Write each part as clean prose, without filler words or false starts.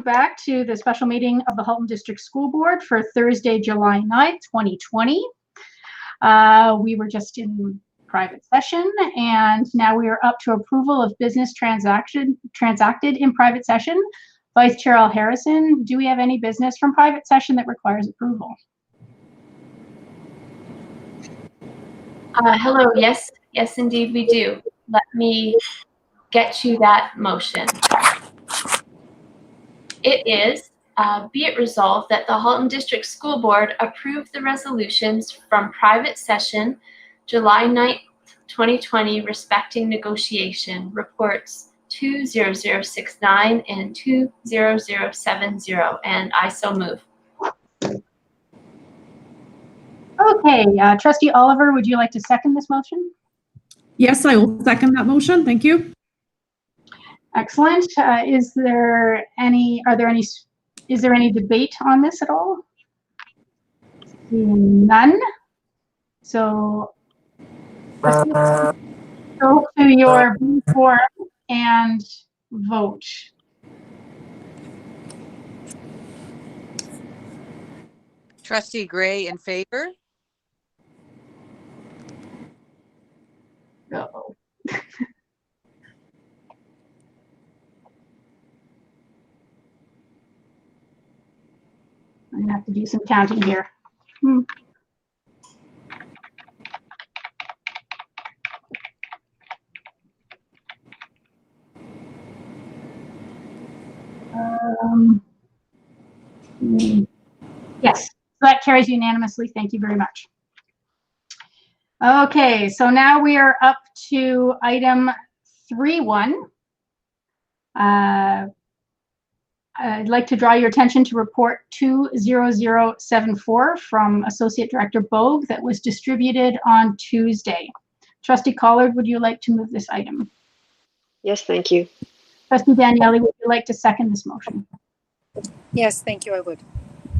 Back to the special meeting of the Halton District School Board for Thursday, July 9th, 2020. We were just in private session, and now we are up to approval of business transacted in private session. Vice Chair Al Harrison, do we have any business from private session that requires approval? Hello, yes, indeed we do. Let me get you that motion. It is, be it resolved that the Halton District School Board approve the resolutions from private session July 9th, 2020 respecting negotiation reports 20069 and 20070, and I so move. Okay, Trustee Oliver, would you like to second this motion? Yes, I will second that motion. Thank you. Excellent. Is there any debate on this at all? None. So go to your form and vote. Trustee Gray in favor. Go. I'm gonna have to do some counting here. Yes, so that carries unanimously. Thank you very much. Okay, so now we are up to item 3.1. I'd like to draw your attention to report 20074 from Associate Director Bogue that was distributed on Tuesday. Trustee Collard, would you like to move this item? Yes, thank you. Trustee Daniele, would you like to second this motion? Yes, thank you, I would.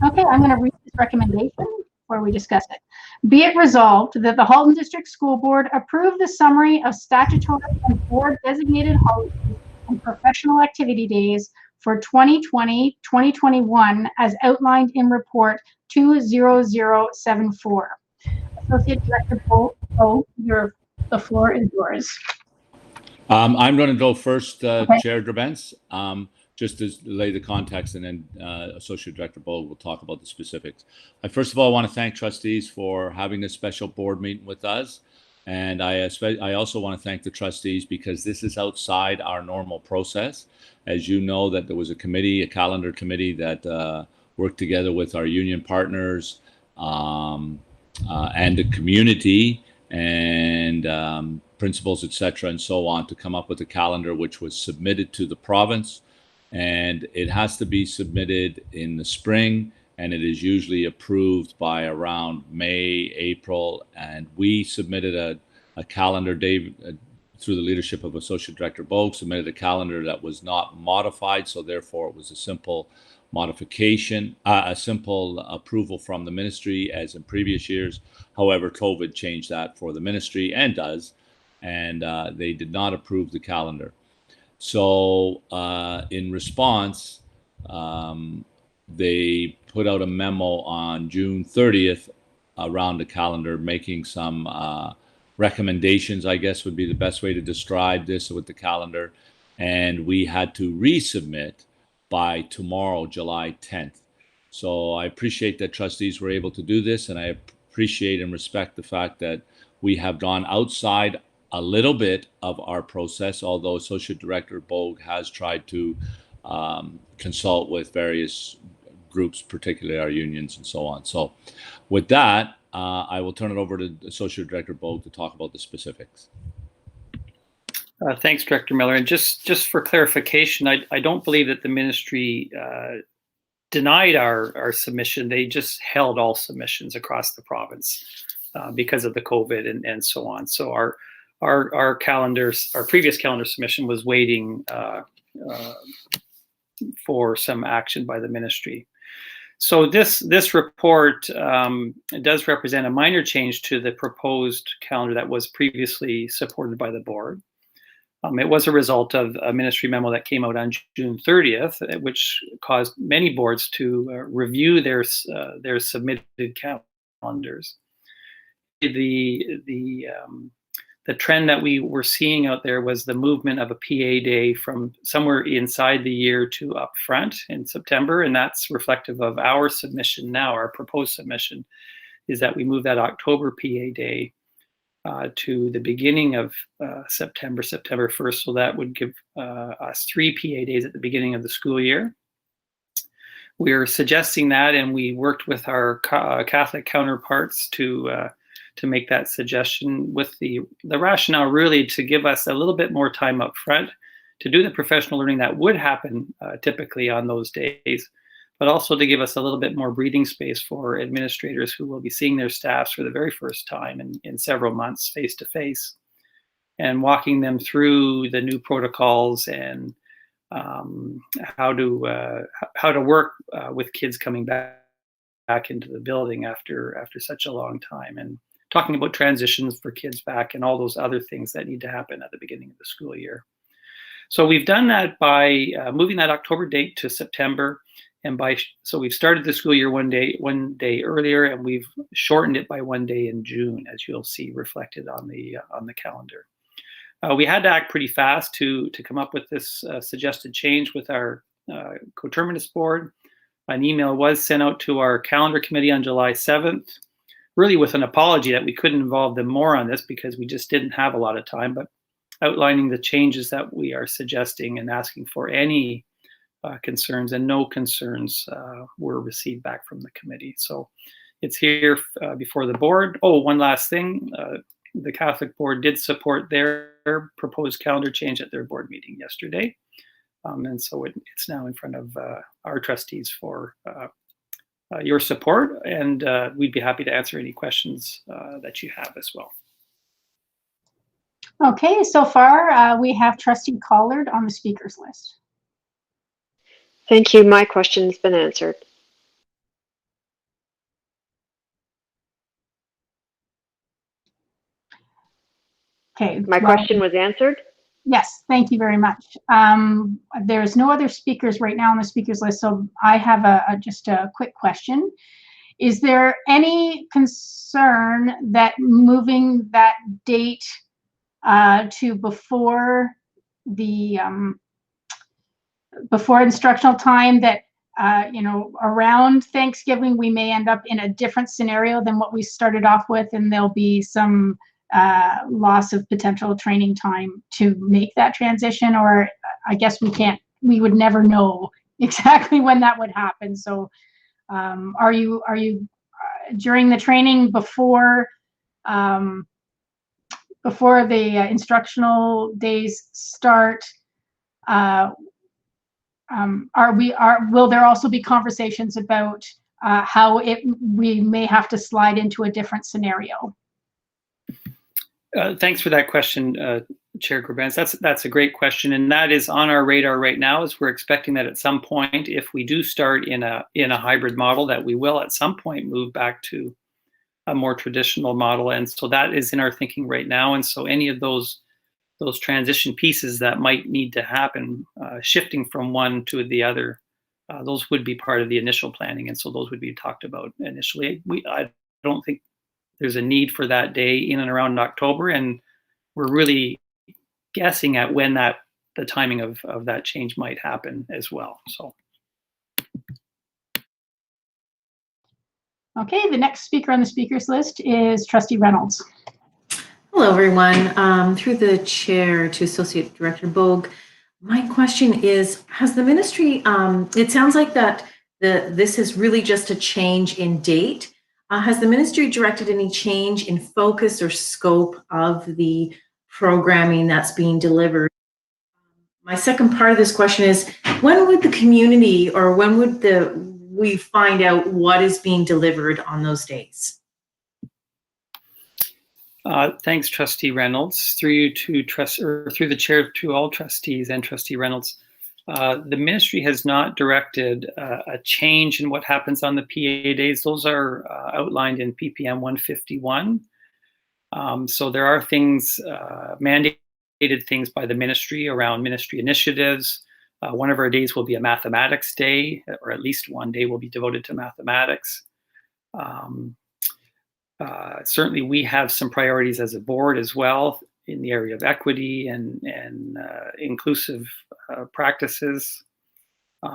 Okay, I'm going to read this recommendation before we discuss it. Be it resolved that the Halton District School Board approve the summary of statutory and board designated holidays and professional activity days for 2020-2021 as outlined in report 20074. Associate Director Bogue, the floor is yours. I'm going to go first, Okay. Chair Drabens, just to lay the context, and then Associate Director Bogue will talk about the specifics. I first of all want to thank trustees for having this special board meeting with us. And I also want to thank the trustees because this is outside our normal process. As you know, that there was a committee, a calendar committee that worked together with our union partners and the community and principals, etc., and so on, to come up with a calendar which was submitted to the province. And it has to be submitted in the spring, and it is usually approved by around May, April. And we submitted a calendar, Dave, through the leadership of Associate Director Bogue, submitted a calendar that was not modified, so therefore it was a simple modification, a simple approval from the ministry as in previous years. However, COVID changed that for the ministry and does, and they did not approve the calendar. So in response, they put out a memo on June 30th around the calendar, making some recommendations, I guess would be the best way to describe this with the calendar. And we had to resubmit by tomorrow, July 10th. So I appreciate that trustees were able to do this, and I appreciate and respect the fact that we have gone outside a little bit of our process, although Associate Director Bogue has tried to consult with various groups, particularly our unions and so on. So with that, I will turn it over to Associate Director Bogue to talk about the specifics. Thanks, Director Miller. And just for clarification, I don't believe that the ministry denied our submission. They just held all submissions across the province because of the COVID and so on. So our calendars, our previous calendar submission was waiting for some action by the ministry. So this report does represent a minor change to the proposed calendar that was previously supported by the board. It was a result of a ministry memo that came out on June 30th, which caused many boards to review their submitted calendars. The trend that we were seeing out there was the movement of a PA day from somewhere inside the year to up front in September, and that's reflective of our submission now. Our proposed submission is that we move that October PA day to the beginning of September 1st. So that would give us 3 PA days at the beginning of the school year. We're suggesting that, and we worked with our Catholic counterparts to make that suggestion, with the rationale really to give us a little bit more time up front to do the professional learning that would happen typically on those days, but also to give us a little bit more breathing space for administrators who will be seeing their staffs for the very first time in several months face to face, and walking them through the new protocols and how to work with kids coming back into the building after such a long time, and talking about transitions for kids back and all those other things that need to happen at the beginning of the school year. So we've done that by moving that October date to September, and so we've started the school year one day earlier, and we've shortened it by 1 day in June, as you'll see reflected on the calendar. We had to act pretty fast to come up with this suggested change with our coterminous board. An email was sent out to our calendar committee on July 7th, really with an apology that we couldn't involve them more on this because we just didn't have a lot of time, but outlining the changes that we are suggesting and asking for any concerns, and no concerns were received back from the committee. So it's here before the board. Oh, one last thing. The Catholic board did support their proposed calendar change at their board meeting yesterday. And so it's now in front of our trustees for your support, and we'd be happy to answer any questions that you have as well. Okay, so far we have Trustee Collard on the speakers list. Thank you. My question's been answered. Okay. My question was answered? Yes, thank you very much. There's no other speakers right now on the speakers list, so I have just a quick question. Is there any concern that moving that date to before the before instructional time, that around Thanksgiving we may end up in a different scenario than what we started off with, and there'll be some loss of potential training time to make that transition? Or I guess we would never know exactly when that would happen. So are you during the training before the instructional days start, will there also be conversations about how we may have to slide into a different scenario? Thanks for that question, Chair Grabans. That's a great question, and that is on our radar right now. As we're expecting that at some point, if we do start in a hybrid model, that we will at some point move back to a more traditional model, and so that is in our thinking right now. And so any of those transition pieces that might need to happen, shifting from one to the other, those would be part of the initial planning, and so those would be talked about initially. I don't think there's a need for that day in and around October, and we're really guessing at when the timing of that change might happen as well. So. Okay, the next speaker on the speakers list is Trustee Reynolds. Hello, everyone. Through the chair to Associate Director Bogue, my question is, has the ministry, it sounds like that this is really just a change in date. Has the ministry directed any change in focus or scope of the programming that's being delivered? My second part of this question is, when would the community, or when would we find out what is being delivered on those days? Thanks, Trustee Reynolds. Through the chair to all trustees and Trustee Reynolds. The ministry has not directed a change in what happens on the PA days. Those are outlined in PPM 151. So there are things mandated things by the ministry around ministry initiatives. One of our days will be a mathematics day, or at least one day will be devoted to mathematics. Certainly, we have some priorities as a board as well in the area of equity and inclusive practices,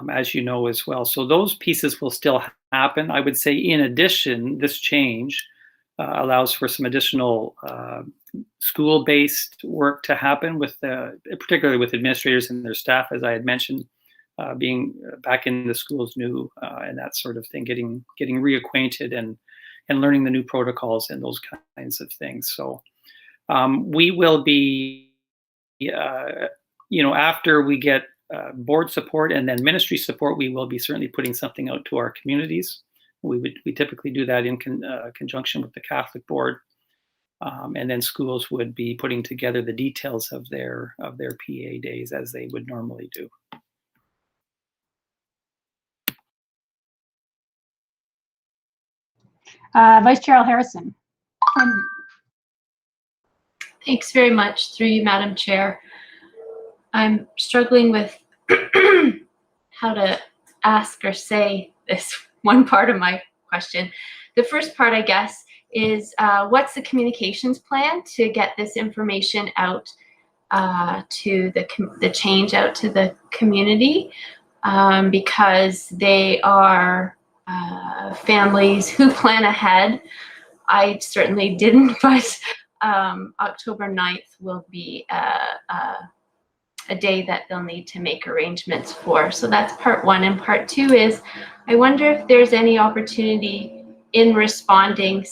as you know as well. So those pieces will still happen. I would say, in addition, this change allows for some additional school-based work to happen with, particularly with administrators and their staff, as I had mentioned, being back in the schools new and that sort of thing, getting reacquainted and learning the new protocols and those kinds of things. So we will be, after we get board support and then ministry support, we will be certainly putting something out to our communities. We typically do that in conjunction with the Catholic board, and then schools would be putting together the details of their PA days as they would normally do. Vice Chair Harrison. Thanks very much, through you, Madam Chair. I'm struggling with how to ask or say this one part of my question. The first part, I guess, is what's the communications plan to get this information out to the change out to the community? Because they are families who plan ahead. I certainly didn't, but October 9th will be a day that they'll need to make arrangements for. So that's part one. And part two is, I wonder if there's any opportunity in responding,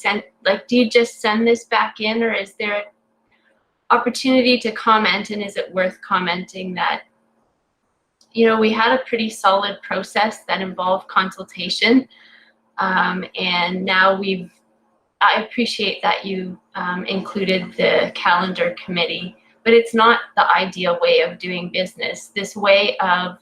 do you just send this back in, or is there an opportunity to comment, and is it worth commenting that, we had a pretty solid process that involved consultation, and now I appreciate that you included the calendar committee, but it's not the ideal way of doing business. This way of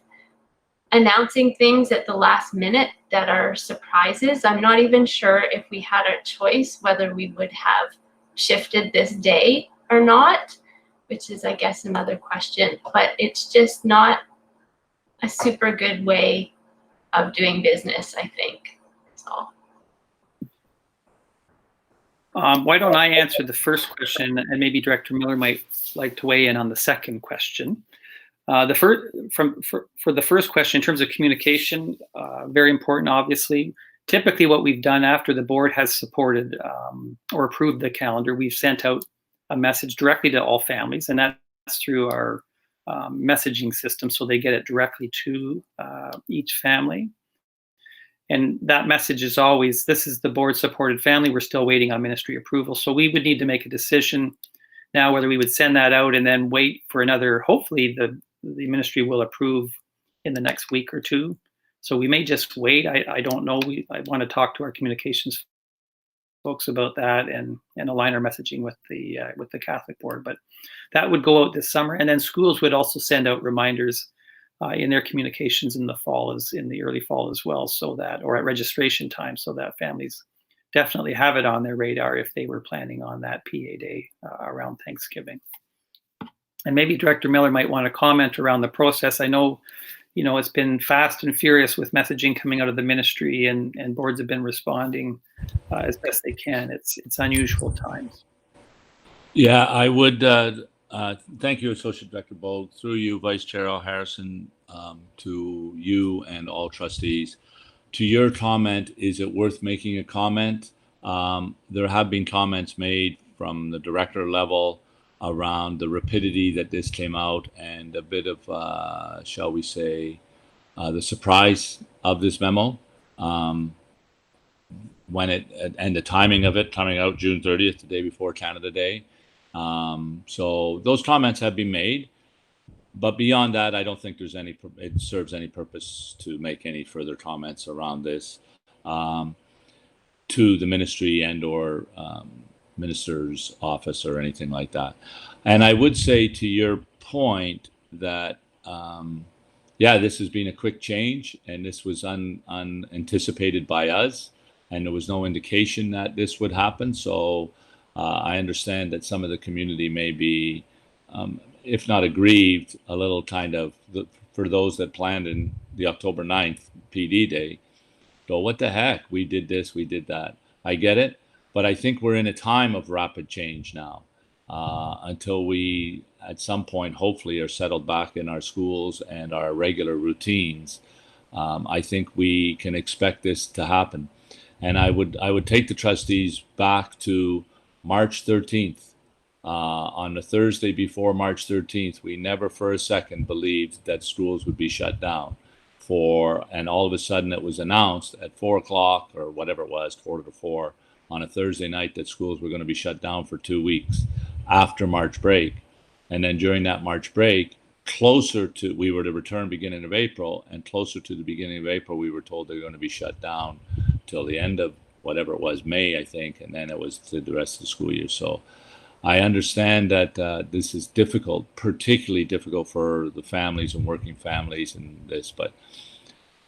announcing things at the last minute that are surprises. I'm not even sure if we had a choice whether we would have shifted this day or not, which is, I guess, another question, but it's just not a super good way of doing business, I think. So. Why don't I answer the first question, and maybe Director Miller might like to weigh in on the second question. For the first question, in terms of communication, very important, obviously. Typically, what we've done after the board has supported or approved the calendar, we've sent out a message directly to all families, and that's through our messaging system, so they get it directly to each family. And that message is always, this is the board-supported family. We're still waiting on ministry approval. So we would need to make a decision now whether we would send that out and then wait for another, hopefully the ministry will approve in the next week or two. So we may just wait. I don't know. I want to talk to our communications folks about that and align our messaging with the Catholic board. But that would go out this summer. And then schools would also send out reminders in their communications in the early fall as well, so that, or at registration time, so that families definitely have it on their radar if they were planning on that PA day around Thanksgiving. And maybe Director Miller might want to comment around the process. I know, it's been fast and furious with messaging coming out of the ministry, and boards have been responding as best they can. It's unusual times. Yeah, I would thank you, Associate Director Bogue, through you, Vice Chair Al Harrison, to you and all trustees. To your comment, is it worth making a comment? There have been comments made from the director level around the rapidity that this came out and a bit of, shall we say, the surprise of this memo. When and the timing of it coming out June 30th, the day before Canada Day. So those comments have been made, but beyond that, I don't think it serves any purpose to make any further comments around this to the ministry and or minister's office or anything like that. And I would say to your point that, this has been a quick change, and this was unanticipated by us, and there was no indication that this would happen. So I understand that some of the community may be if not aggrieved, a little kind of, for those that planned in the October 9th PD day, go, what the heck? We did this, we did that. I get it, but I think we're in a time of rapid change now, until we, at some point, hopefully, are settled back in our schools and our regular routines. I think we can expect this to happen. And I would take the trustees back to March 13th. On the Thursday before March 13th, we never for a second believed that schools would be shut down. And all of a sudden it was announced at 4 o'clock or whatever it was, 3:45 on a Thursday night, that schools were going to be shut down for 2 weeks after March break. And then during that March break, we were to return beginning of April, and closer to the beginning of April, we were told they were going to be shut down till the end of whatever it was, May, I think, and then it was to the rest of the school year. So I understand that this is difficult, particularly difficult for the families and working families and this, but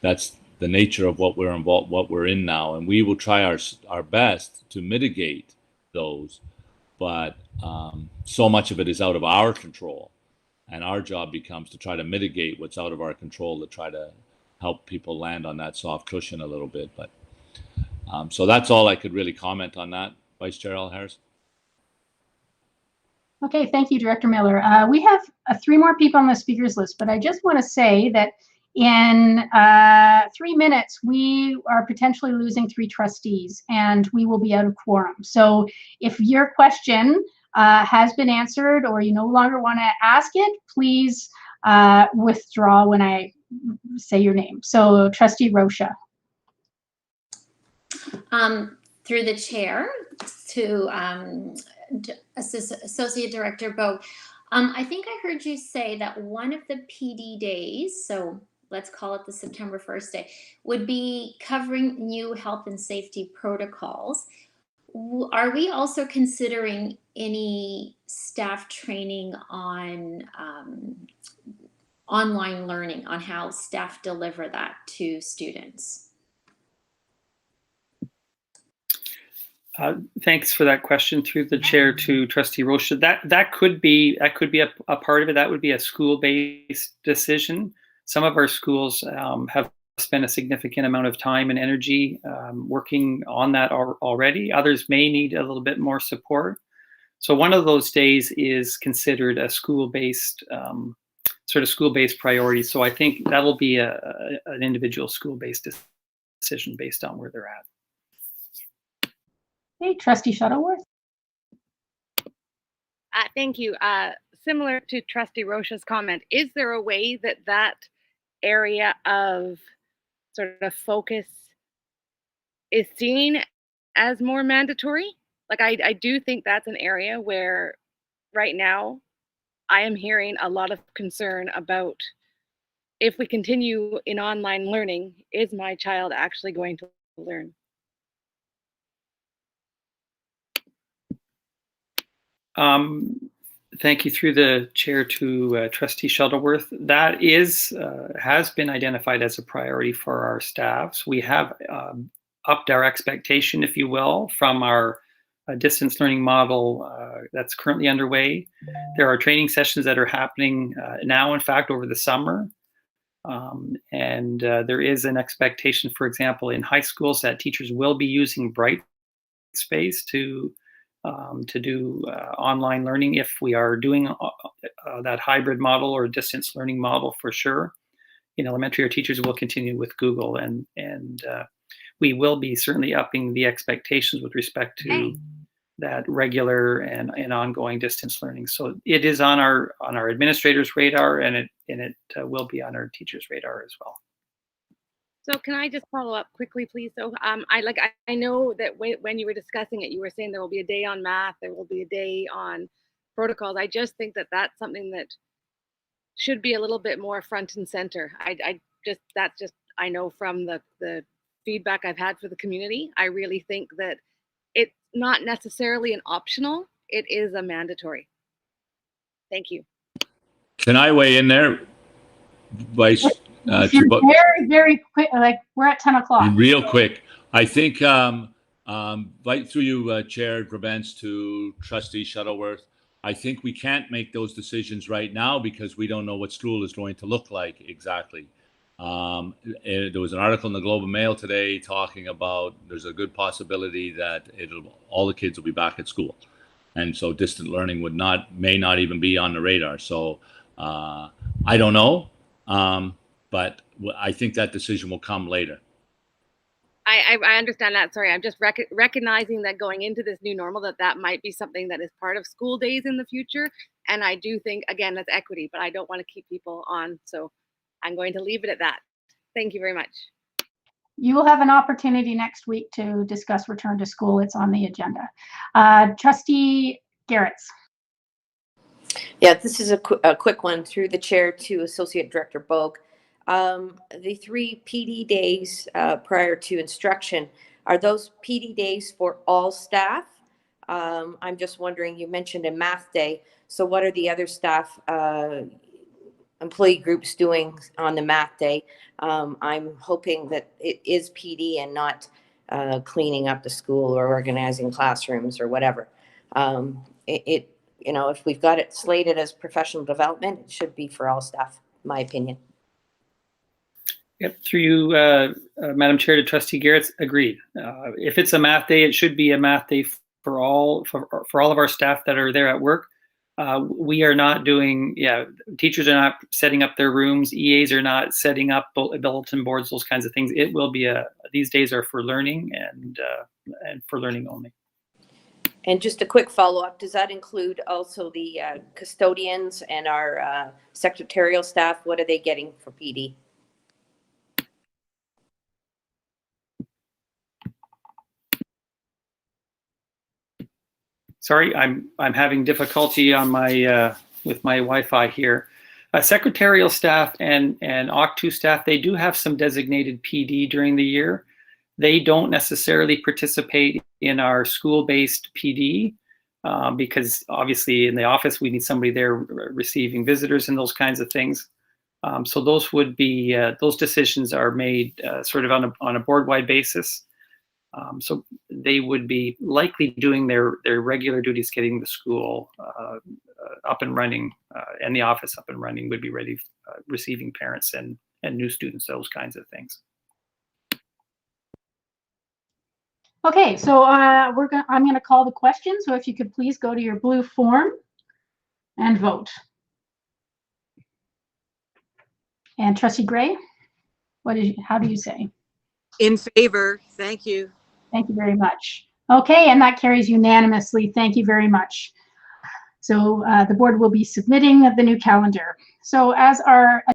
that's the nature of what we're in now, and we will try our best to mitigate those. But so much of it is out of our control, and our job becomes to try to mitigate what's out of our control, to try to help people land on that soft cushion a little bit. But so that's all I could really comment on that, Vice Chair Harris. Okay, thank you, Director Miller. We have 3 more people on the speakers list, but I just want to say that in 3 minutes, we are potentially losing 3 trustees, and we will be out of quorum. So if your question has been answered or you no longer want to ask it, please withdraw when I say your name. So Trustee Rocha. Through the chair to Associate Director Bogue, I think I heard you say that one of the PD days, so let's call it the September 1st day, would be covering new health and safety protocols. Are we also considering any staff training on online learning, on how staff deliver that to students? Thanks for that question through the chair to Trustee Rocha. That could be a part of it. That would be a school-based decision. Some of our schools have spent a significant amount of time and energy working on that already. Others may need a little bit more support. So one of those days is considered a school-based school-based priority. So I think that will be an individual school-based decision based on where they're at. Hey, Trustee Shuttleworth. Thank you. Similar to Trustee Rocha's comment, is there a way that area of sort of focus is seen as more mandatory? Like I do think that's an area where right now I am hearing a lot of concern about, if we continue in online learning, is my child actually going to learn? Thank you through the chair to Trustee Shuttleworth. That has been identified as a priority for our staffs. We have upped our expectation, if you will, from our distance learning model that's currently underway. There are training sessions that are happening now, in fact, over the summer. And there is an expectation, for example, in high schools that teachers will be using Brightspace to do online learning if we are doing that hybrid model or distance learning model for sure. In elementary, our teachers will continue with Google, and we will be certainly upping the expectations with respect to that regular and ongoing distance learning. So it is on our administrators' radar, and it will be on our teachers' radar as well. So can I just follow up quickly, please? So I know that when you were discussing it, you were saying there will be a day on math, there will be a day on protocols. I just think that that's something that should be a little bit more front and center. I know from the feedback I've had for the community, I really think that it's not necessarily an optional, it is a mandatory. Thank you. Can I weigh in there, Vice? Very, very quick, like we're at 10 o'clock. Real quick. I think right through you, Chair Grabens, to Trustee Shuttleworth, I think we can't make those decisions right now because we don't know what school is going to look like exactly. There was an article in the Globe and Mail today talking about there's a good possibility that all the kids will be back at school, and so distant learning may not even be on the radar. So I don't know, but I think that decision will come later. I understand that. Sorry, I'm just recognizing that going into this new normal, that might be something that is part of school days in the future. And I do think, again, that's equity, but I don't want to keep people on. So I'm going to leave it at that. Thank you very much. You will have an opportunity next week to discuss return to school. It's on the agenda. Trustee Garretts. Yeah, this is a quick one through the chair to Associate Director Bogue. The 3 PD days prior to instruction, are those PD days for all staff? I'm just wondering, you mentioned a math day, so what are the other staff employee groups doing on the math day? I'm hoping that it is PD and not cleaning up the school or organizing classrooms or whatever. You know, if we've got it slated as professional development, it should be for all staff, in my opinion. Yep, through you, Madam Chair, to Trustee Garretts, agreed. If it's a math day, it should be a math day for all of our staff that are there at work. We are not doing, teachers are not setting up their rooms, EAs are not setting up bulletin boards, those kinds of things. It will be these days are for learning and for learning only. And just a quick follow-up, does that include also the custodians and our secretarial staff? What are they getting for PD? Sorry, I'm having difficulty on my with my Wi-Fi here. Secretarial staff and OC2 staff, they do have some designated PD during the year. They don't necessarily participate in our school-based PD because obviously in the office we need somebody there receiving visitors and those kinds of things. So those would be those decisions are made sort of on a board-wide basis. So they would be likely doing their regular duties, getting the school up and running, and the office up and running, would be ready, receiving parents and new students, those kinds of things. Okay, so I'm going to call the question. So if you could please go to your blue form and vote. And Trustee Gray, how do you say? In favor. Thank you. Thank you very much. Okay, and that carries unanimously. Thank you very much. So the board will be submitting the new calendar. So as our